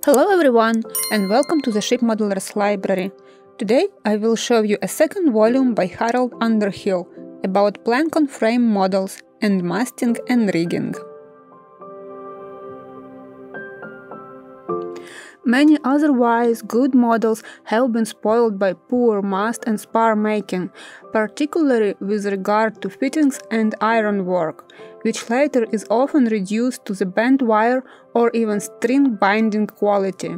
Hello everyone, and welcome to the Ship Modelers library. Today I will show you a second volume by Harold Underhill about plank on frame models and masting and rigging. Many otherwise good models have been spoiled by poor mast and spar making, particularly with regard to fittings and ironwork, which later is often reduced to the bent wire or even string binding quality.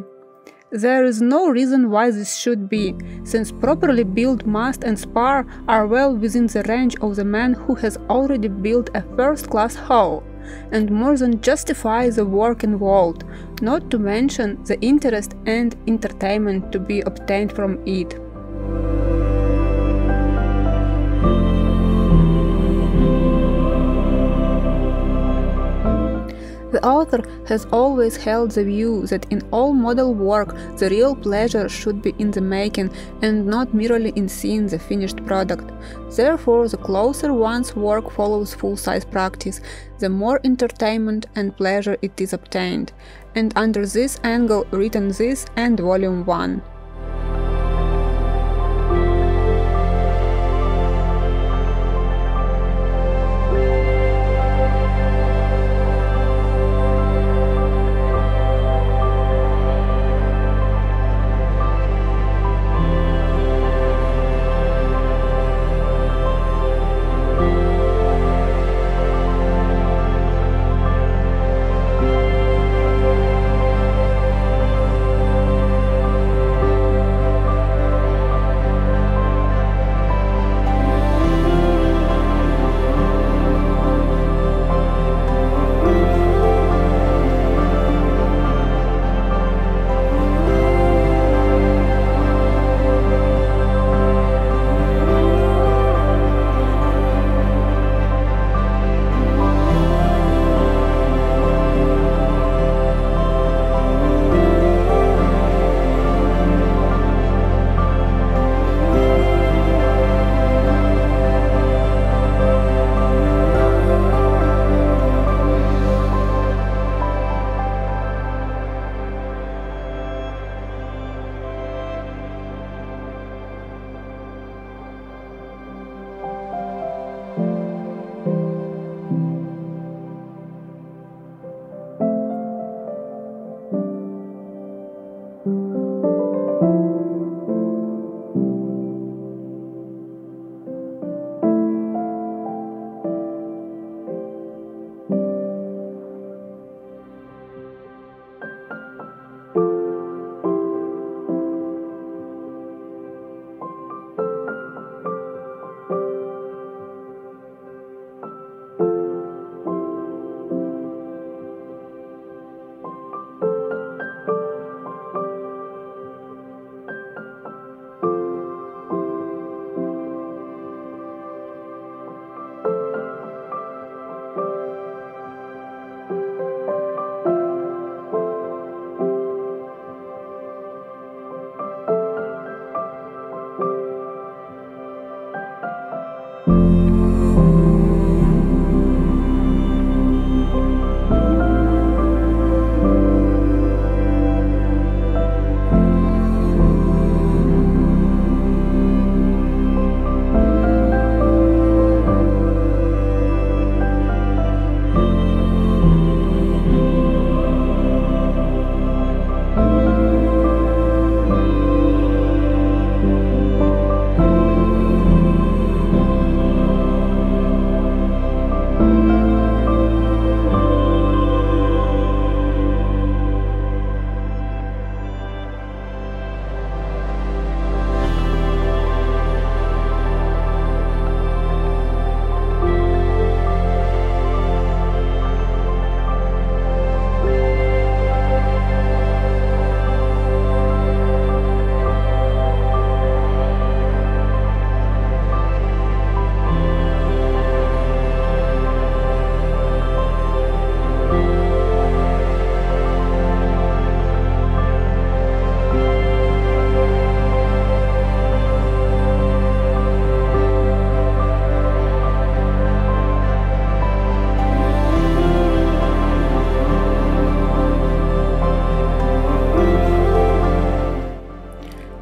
There is no reason why this should be, since properly built mast and spar are well within the range of the man who has already built a first-class hull, and more than justify the work involved, not to mention the interest and entertainment to be obtained from it. The author has always held the view that in all model work the real pleasure should be in the making and not merely in seeing the finished product. Therefore, the closer one's work follows full-size practice, the more entertainment and pleasure it is obtained. And under this angle written this and Volume 1.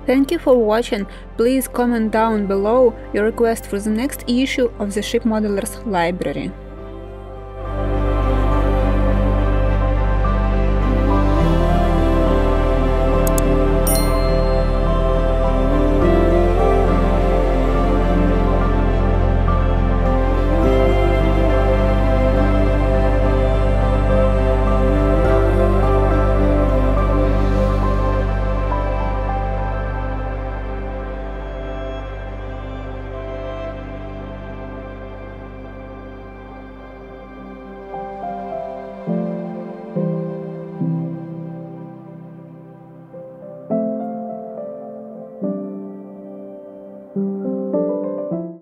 Thank you for watching. Please comment down below your request for the next issue of the Ship Modelers library.